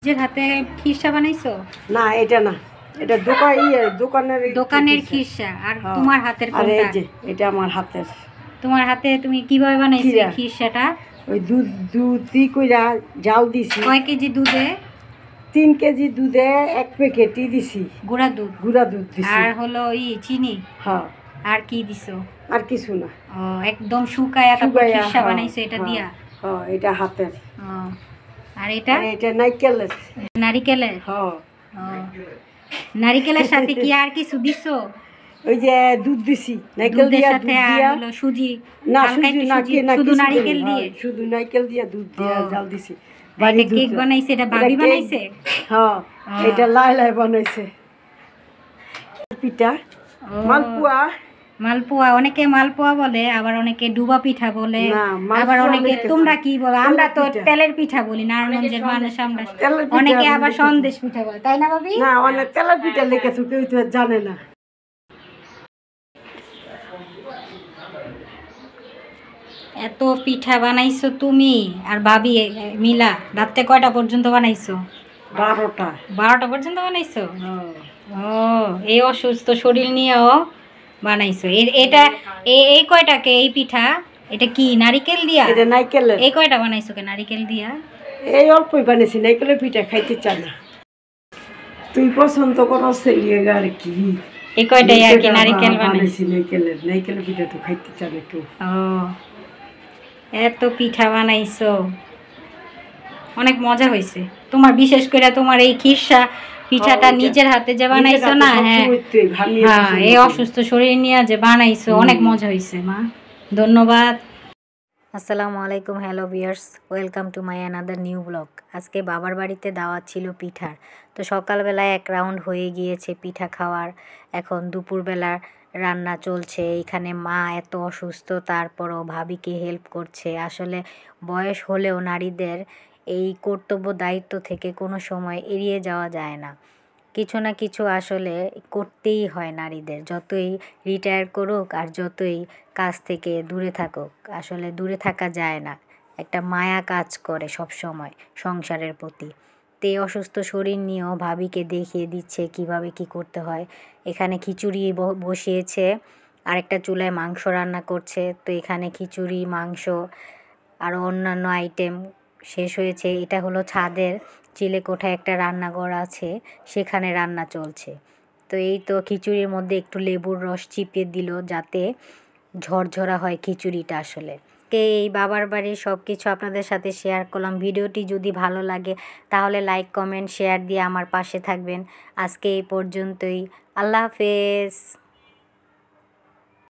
নিজের হাতে খিরসা বানাইছো? না এটা না, এটা দোকানের খিরসা। আর তোমার হাতের কোনটা? এই যে এটা আমার হাতের। তোমার হাতে তুমি কিভাবে বানাইছো এই খিরসাটা? ওই দুধ কইরা জাল দিছি। কয় কেজি দুধে? 3 কেজি দুধে 1 প্যাকেটই দিছি গুঁড়া দুধ দিছি। আর হলো চিনি। হ্যাঁ। আর কি দিছো? আর কিছু না। ও একদম শুকায়া তারপর খিরসা বানাইছো এটা দিয়া? হ্যাঁ, এটা হাতের। ও আর এটা নারকেলের। হ্যাঁ। নারিকেলের সাথে কি আর কিছু দিছো? ওই যে দুধ দিছি, নারকেল দিয়া, দুধ দিয়া। আর হলো সুজি? না সুজি না, শুধু নারিকেল দিয়ে? শুধু নারকেল দিয়া দুধ দিয়া জাল দিছি। বাড়ি কেক বানাইছে? এটা ভাবি বানাইছে? হ্যাঁ, এটা লাই বানাইছে। পিঠা মালপোয়া অনেকে মালপোয়া বলে, আবার অনেকে ডুবা পিঠা বলে, আবার অনেকে তোমরা কি বলো? আমরা তো তেলের পিঠা বলি, নারায়ণগঞ্জের মানুষ আমরা। অনেকে আবার সন্দেশ পিঠা বলে, তাই না ভাবি? না, অনেক তেলের পিঠা লিখেছো, কেউ তো জানে না। এত পিঠা বানাইছো তুমি আর ভাবি মিলা? রাতে কয়টা পর্যন্ত বানাইছো? 12টা পর্যন্ত বানাইছো? ও এই অসুস্থ শরীর নিয়েও বানাইছো। এটা এই কয়টাকে এই পিঠা? এটা কি নারিকেল দিয়া? এটা নারকেলের। এই কয়টা বানাইছো কে নারিকেল দিয়া? এই অল্পই বানাইছি, নারকেলের পিঠা খাইতে চাই না। তুই পছন্দ করো সেলিয়েগা আর কি। এই কয়টাই আর কি নারিকেল বানাইছি। নারকেলের পিঠা তো খাইতে চাই না কেউ। ও এত পিঠা বানাইছো, অনেক মজা হয়েছে তোমার। বিশেষ করে তোমার এই খিরসা পিঠাটা নিজের হাতে যে বানাইছো না, হ্যাঁ এই অসুস্থ শরীর নিয়ে যে বানাইছো, অনেক মজা হয়েছে মা। ধন্যবাদ। আসসালামু আলাইকুম, hello viewers, welcome to my another new blog. আজকে বাবার বাড়িতে দাওয়াত ছিল পিঠার, তো সকালবেলায় এক রাউন্ড হয়ে গিয়েছে পিঠা খাওয়ার। এখন দুপুরবেলা রান্না চলছে। এখানে মা এত অসুস্থ, তারপরও ভাবিকে হেল্প করছে। আসলে বয়স হলেও নারীদের এই কর্তব্য দায়িত্ব থেকে কোনো সময় এড়িয়ে যাওয়া যায় না। কিছু না কিছু আসলে করতেই হয় নারীদের, যতই রিটায়ার করুক আর যতই কাজ থেকে দূরে থাকুক, আসলে দূরে থাকা যায় না। একটা মায়া কাজ করে সব সময় সংসারের প্রতি। তে অসুস্থ শরীর নিয়েও ভাবিকে দেখিয়ে দিচ্ছে কিভাবে কি করতে হয়। এখানে খিচুড়ি বসিয়েছে, আরেকটা চুলায় মাংস রান্না করছে। তো এখানে খিচুড়ি, মাংস আরও অন্যান্য আইটেম শেষ হয়েছে। এটা হলো ছাদের চিলেকোঠায় একটা রান্নাঘর আছে, সেখানে রান্না চলছে। তো এই তো খিচুড়ির মধ্যে একটু লেবুর রস চিপিয়ে দিল যাতে ঝরঝরা হয় খিচুড়িটা। আসলে এই বাবার বাড়ির সব কিছু আপনাদের সাথে শেয়ার করলাম। ভিডিওটি যদি ভালো লাগে তাহলে লাইক, কমেন্ট, শেয়ার দিয়ে আমার পাশে থাকবেন। আজকে এই পর্যন্তই। আল্লাহ হাফেজ।